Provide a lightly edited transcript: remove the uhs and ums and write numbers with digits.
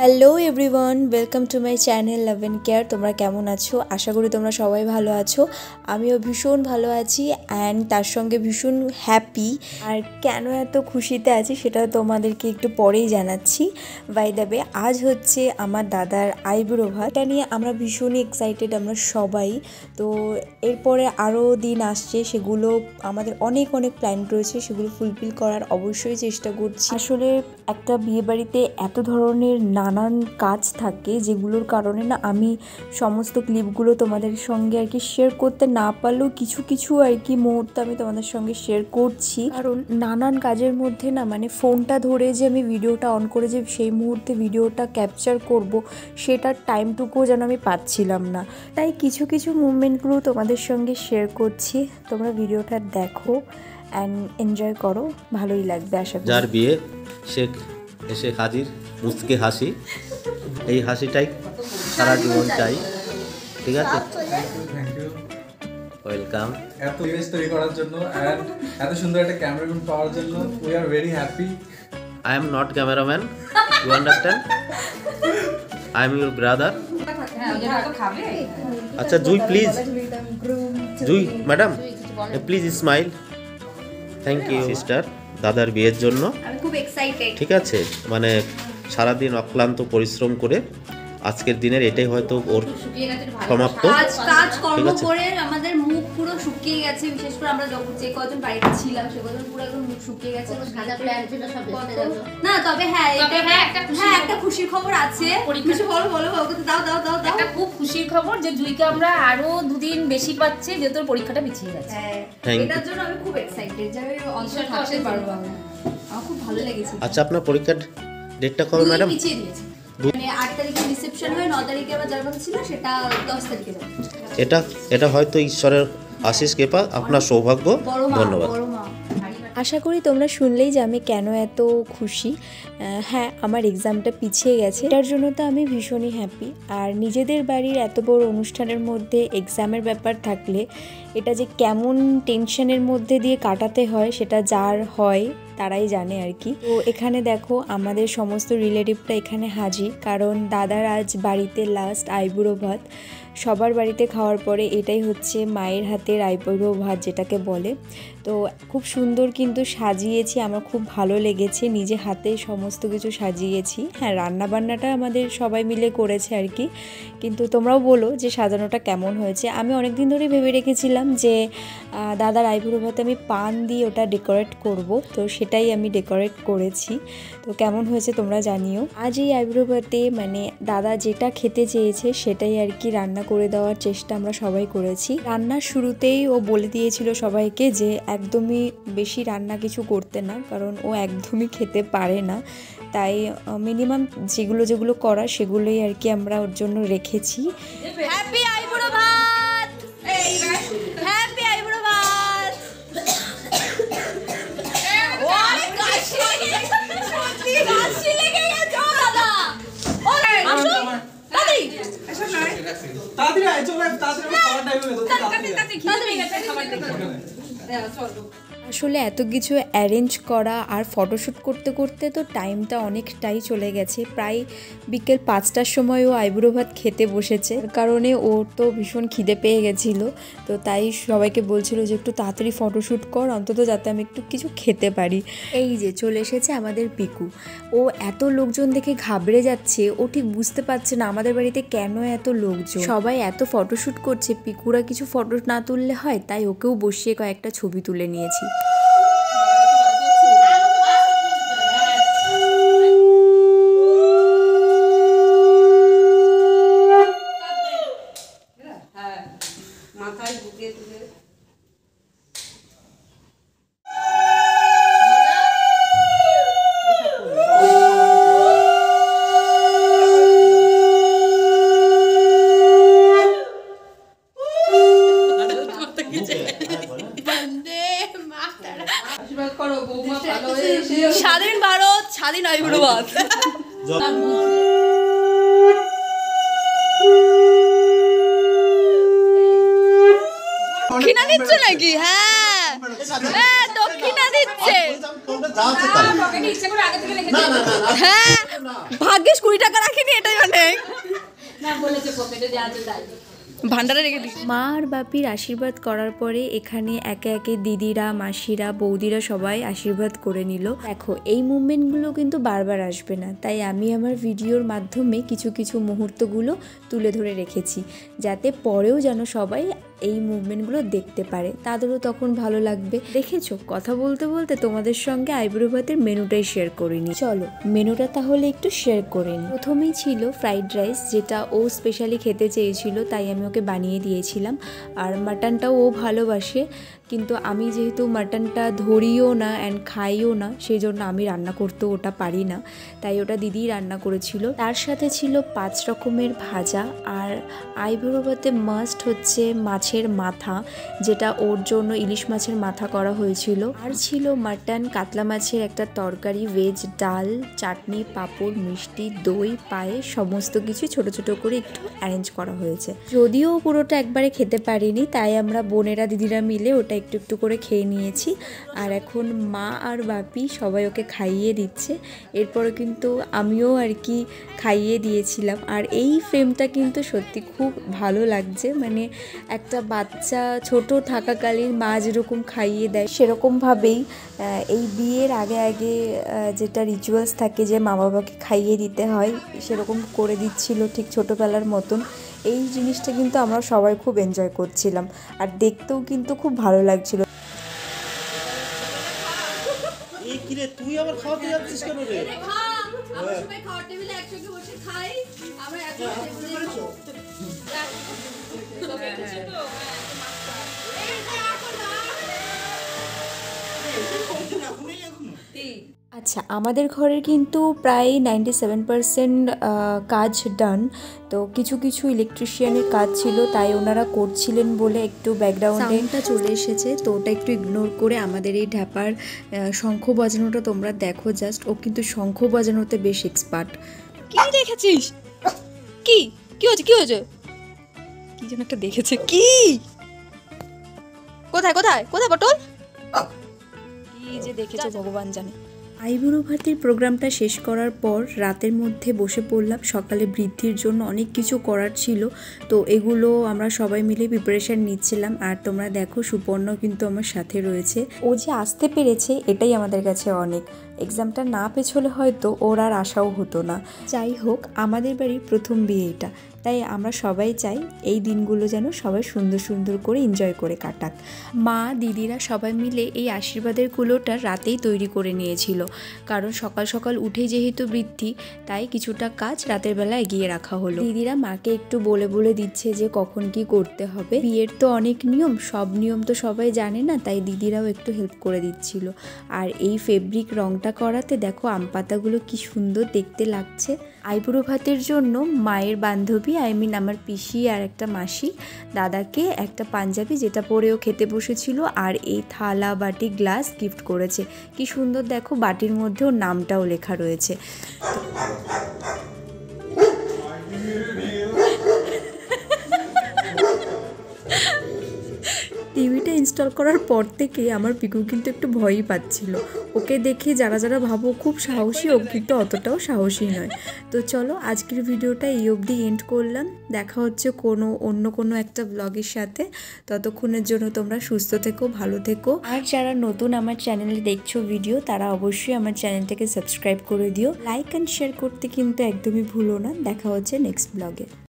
Hello everyone, welcome to my channel love and care. তোমরা কেমন আছো? আশা করি তোমরা সবাই ভালো আছো। আমিও ভীষণ ভালো আছি অ্যান্ড তার সঙ্গে ভীষণ হ্যাপি। আর কেন এত খুশিতে আছি সেটা তোমাদেরকে একটু পরেই জানাচ্ছি। বাই দ্য ওয়ে, আজ হচ্ছে আমার দাদার আইব্রো ভাত। এটা নিয়ে আমরা ভীষণই এক্সাইটেড আমরা সবাই। তো এরপরে আরও দিন আসছে, সেগুলো আমাদের অনেক প্ল্যান রয়েছে, সেগুলো ফুলফিল করার অবশ্যই চেষ্টা করছি। আসলে একটা বিয়েবাড়িতে এত ধরনের নানান কাজ থাকে যেগুলোর কারণে না আমি সমস্ত ক্লিপগুলো তোমাদের সঙ্গে আর কি শেয়ার করতে না পারলেও কিছু কিছু আর কি মুহূর্ত আমি তোমাদের সঙ্গে শেয়ার করছি। কারণ নানান কাজের মধ্যে না মানে ফোনটা ধরে যে আমি ভিডিওটা অন করে যে সেই মুহূর্তে ভিডিওটা ক্যাপচার করব সেটার টাইমটুকুও যেন আমি পাচ্ছিলাম না। তাই কিছু কিছু মুভমেন্টগুলো তোমাদের সঙ্গে শেয়ার করছি। তোমরা ভিডিওটা দেখো অ্যান্ড এনজয় করো, ভালোই লাগবে আশা করি। যার বিয়ে সে এসে হাজির, মুচকে হাসি, এই হাসিটাই সারা জীবন চাই। ঠিক আছে, ওয়েলকাম। এত ইমেজ তৈরি করার জন্য এন্ড এত সুন্দর একটা ক্যামেরাম্যান পাওয়ার জন্য we are very happy. I am not cameraman, you understand, I am your brother. আচ্ছা Jui please, Jui madam please smile. Thank you sister, দাদার বিয়ের জন্য আমি খুব এক্সাইটেড। ঠিক আছে, মানে সারাদিন অক্লান্ত পরিশ্রম করে আজকের দিনের এটাই হয়তো ওর সমাপ্ত। কাজ কর্ম করে আমাদের মুখ পুরো শুকিয়ে গেছে, বিশেষ করে আমরা যখন যে কজন বাড়িতে ছিলাম সে কজন পুরো একদম মুখ শুকিয়ে গেছে। না তবে হ্যাঁ একটা খুশির খবর আছে। কিছু বলো দাও দাও দাও একটা খুব খুশির খবর যে জুইকে আমরা আরো দুদিন বেশি পাচ্ছি, যেহেতু পরীক্ষাটা পিছিয়ে গেছে। এটার জন্য আমি খুব এক্সাইটেড যে আমি অঞ্চল থাকতে পারবো। আমার খুব ভালো লেগেছে। আচ্ছা আপনার পরীক্ষার ডেটটা কবে ম্যাডাম? পিছিয়ে দিয়েছে, মানে 8 তারিখে রিসেপশন হয়, 9 তারিখে আবার যার কথা ছিল সেটা 10 তারিখে যাবে। এটা হয়তো ঈশ্বরের আশীষ কৃপা, আপনার সৌভাগ্য। ধন্যবাদ। আশা করি তোমরা শুনলেই যে আমি কেন এত খুশি। হ্যাঁ, আমার এক্সামটা পিছিয়ে গেছে, এটার জন্য তো আমি ভীষণই হ্যাপি। আর নিজেদের বাড়ির এত বড় অনুষ্ঠানের মধ্যে এক্সামের ব্যাপার থাকলে এটা যে কেমন টেনশনের মধ্যে দিয়ে কাটাতে হয় সেটা যার হয় তারাই জানে আর কি। তো এখানে দেখো আমাদের সমস্ত রিলেটিভরা এখানে হাজির, কারণ দাদার আজ বাড়িতে লাস্ট আইবুড়ো ভাত। সবার বাড়িতে খাওয়ার পরে এটাই হচ্ছে মায়ের হাতের আইবুড়ো ভাত যেটাকে বলে। তো খুব সুন্দর কিন্তু সাজিয়েছি, আমার খুব ভালো লেগেছে, নিজে হাতে সমস্ত কিছু সাজিয়েছি। হ্যাঁ, রান্নাবান্নাটা আমাদের সবাই মিলে করেছে আর কি, কিন্তু তোমরাও বলো যে সাজানোটা কেমন হয়েছে। আমি অনেক দিন ধরে ভেবে রেখেছিলাম যে দাদার আইবুড়ো ভাতে আমি পান দিয়ে ওটা ডেকোরেট করব, তো সেটাই আমি ডেকোরেট করেছি। তো কেমন হয়েছে তোমরা জানিও। আজ এই আইবুড়ো ভাতে মানে দাদা যেটা খেতে চেয়েছে সেটাই আর কি রান্না করে দেওয়ার চেষ্টা আমরা সবাই করেছি। রান্নার শুরুতেই ও বলে দিয়েছিল সবাইকে যে একদমই বেশি রান্না কিছু করতে না, কারণ ও একদমই খেতে পারে না। তাই মিনিমাম যেগুলো করা সেগুলোই আর কি আমরা ওর জন্য রেখেছি। হ্যাপি আইবুড়ো ভাত, হ্যাপি আইবুড়ো ভাত। ওরে কাশি লেগে গেছে দাদা। ওরে আসো দাদি, তাড়াতাড়ি আয়, চলো তাড়াতাড়ি খাওয়ার টাইম হয়ে গেছে। আসলে এত কিছু অ্যারেঞ্জ করা আর ফটোশ্যুট করতে করতে তো টাইমটা অনেকটাই চলে গেছে। প্রায় বিকেল 5টার সময় ও আইবুড়ো ভাত খেতে বসেছে, কারণে ওর তো ভীষণ খিদে পেয়ে গেছিলো। তো তাই সবাইকে বলছিল যে একটু তাড়াতাড়ি ফটোশ্যুট কর, অন্তত যাতে আমি একটু কিছু খেতে পারি। এই যে চলে এসেছে আমাদের পিকু। ও এত লোকজন দেখে ঘাবড়ে যাচ্ছে, ও ঠিক বুঝতে পারছে না আমাদের বাড়িতে কেন এত লোকজন, সবাই এত ফটোশ্যুট করছে, পিকুরা কিছু ফটো না তুললে হয়, তাই ওকেও বসিয়ে কয়েকটা ছবি তুলে নিয়েছি। স্বাধীন ভারত, স্বাধীন আইবুড়ো ভাত। দক্ষিণা দিচ্ছে নাকি? হ্যাঁ দক্ষিণা দিচ্ছে। অ্যাকাউন্টে যা আছে তাই। পকেটে ইচ্ছা করে আগে থেকে লিখে না দিয়ে না না না, হ্যাঁ ভাগ্যিস 20 টাকা রাখিনি, এটাই অনেক। না বলেছে পকেটে যা আছে তাই। ভান্ডারে রেখে দিই। মা আর বাপির আশীর্বাদ করার পরে এখানে একে একে দিদিরা, মাসিরা, বৌদিরা সবাই আশীর্বাদ করে নিল। দেখো এই মুভমেন্টগুলো কিন্তু বারবার আসবে না, তাই আমি আমার ভিডিওর মাধ্যমে কিছু কিছু মুহূর্তগুলো তুলে ধরে রেখেছি, যাতে পরেও যেন সবাই এই মুভমেন্টগুলো দেখতে পারে, তাদেরও তখন ভালো লাগবে। দেখেছো, কথা বলতে বলতে তোমাদের সঙ্গে আইবুড়ো ভাতের মেনুটাই শেয়ার করিনি। চলো মেনুটা তাহলে একটু শেয়ার করে নিই। প্রথমেই ছিল ফ্রাইড রাইস, যেটা ও স্পেশালি খেতে চেয়েছিল, তাই আমি ওকে বানিয়ে দিয়েছিলাম। আর মাটনটাও ও ভালোবাসে, কিন্তু আমি যেহেতু মাটনটা ধরিও না অ্যান্ড খাইও না, সেই জন্য আমি রান্না করতেও ওটা পারি না, তাই ওটা দিদিই রান্না করেছিল। তার সাথে ছিল 5 রকমের ভাজা, আর আইবুড়ো ভাতে মাস্ট হচ্ছে মাছের মাথা, যেটা ওর জন্য ইলিশ মাছের মাথা করা হয়েছিল। আর ছিল মাটন, কাতলা মাছের একটা তরকারি, ভেজ ডাল, চাটনি, পাঁপড়, মিষ্টি, দই, পায়েস, সমস্ত কিছু ছোট ছোট করে একটু অ্যারেঞ্জ করা হয়েছে। যদিও পুরোটা একবারে খেতে পারিনি, তাই আমরা বোনেরা দিদিরা মিলে ওটা একটু একটু করে খেয়ে নিয়েছি। আর এখন মা আর বাপি সবাই ওকে খাইয়ে দিচ্ছে। এরপরে কিন্তু আমিও আর কি খাইয়ে দিয়েছিলাম। আর এই ফ্রেমটা কিন্তু সত্যি খুব ভালো লাগছে, মানে একটা বাচ্চা ছোট থাকাকালীন মা যেরকম খাইয়ে দেয়, সেরকমভাবেই এই বিয়ের আগে আগে যেটা রিচুয়ালস থাকে যে মা বাবাকে খাইয়ে দিতে হয়, সেরকম করে দিচ্ছিল ঠিক ছোটোবেলার মতন। এই জিনিসটা কিন্তু আমরা সবাই খুব এনজয় করছিলাম, আর দেখতেও কিন্তু খুব ভালো লাগছিল। এই কি রে, তুই আবার খাওয়াতে যাচ্ছিস কেন রে? আমরা সবাই খাওয়ার টেবিলে একসঙ্গে বসে খাই, আমরা আচ্ছা, আমাদের ঘরের কিন্তু প্রায় 97% কাজ ডান। তো কিছু কিছু ইলেকট্রিশিয়ানের কাজ ছিল, তাই ওনারা করছিলেন বলে একটু ব্যাকগ্রাউন্ডে চলে এসেছে, তো ওটা একটু ইগনোর করে আমাদের এই ঢ্যাপার শঙ্খ বাজানোটা তোমরা দেখো জাস্ট। ও কিন্তু শঙ্খ বাজানোতে বেশ এক্সপার্ট। কি দেখেছিস? কি কি হয়েছে? কি হয়েছে? কি যেন একটা দেখেছে। কি কোথায় কোথায় কোথায় পটল? কি যে দেখেছে ভগবান জানে। আইবুড়ো ভাতের প্রোগ্রামটা শেষ করার পর রাতের মধ্যে বসে পড়লাম। সকালে বৃদ্ধির জন্য অনেক কিছু করার ছিল, তো এগুলো আমরা সবাই মিলে প্রিপারেশান নিচ্ছিলাম। আর তোমরা দেখো সুপর্ণ কিন্তু আমার সাথে রয়েছে। ও যে আসতে পেরেছে এটাই আমাদের কাছে অনেক। এক্সামটা না পেছলে হয়তো ওর আর আশাও হতো না। যাই হোক, আমাদের বাড়ির প্রথম বিয়ে এটা, তাই আমরা সবাই চাই এই দিনগুলো যেন সবাই সুন্দর সুন্দর করে এনজয় করে কাটাক। মা দিদিরা সবাই মিলে এই আশীর্বাদের কুলোটা রাতেই তৈরি করে নিয়েছিল, কারণ সকাল সকাল উঠে যেহেতু বৃদ্ধি, তাই কিছুটা কাজ রাতের বেলা এগিয়ে রাখা হলো। দিদিরা মাকে একটু বলে বলে দিচ্ছে যে কখন কি করতে হবে। বিয়ের তো অনেক নিয়ম, সব নিয়ম তো সবাই জানে না, তাই দিদিরাও একটু হেল্প করে দিচ্ছিল। আর এই ফেব্রিক রংটা করাতে দেখো আম পাতাগুলো কি সুন্দর দেখতে লাগছে। আইবুড়ো ভাতের জন্য মায়ের বান্ধবী, আমার পিসি আর একটা মাসি দাদাকে একটা পাঞ্জাবি, যেটা পরেও খেতে বসেছিল, আর এই থালা বাটি গ্লাস গিফট করেছে। কি সুন্দর দেখো, বাটির মধ্যেও নামটাও লেখা রয়েছে। টিভিটা ইনস্টল করার পর থেকে আমার পিকু কিন্তু একটু ভয়ই পাচ্ছিল। ওকে দেখে যারা যারা ভাবো খুব সাহসী, ও কিন্তু অতটাও সাহসী নয়। তো চলো আজকের ভিডিওটা এই অবধি এন্ড করলাম। দেখা হচ্ছে অন্য কোনো একটা ব্লগের সাথে। ততক্ষণের জন্য তোমরা সুস্থ থেকো, ভালো থেকো। আর যারা নতুন আমার চ্যানেলে দেখছো ভিডিও, তারা অবশ্যই আমার চ্যানেলটাকে সাবস্ক্রাইব করে দিও। লাইক অ্যান্ড শেয়ার করতে কিন্তু একদমই ভুলো না। দেখা হচ্ছে নেক্সট ব্লগে।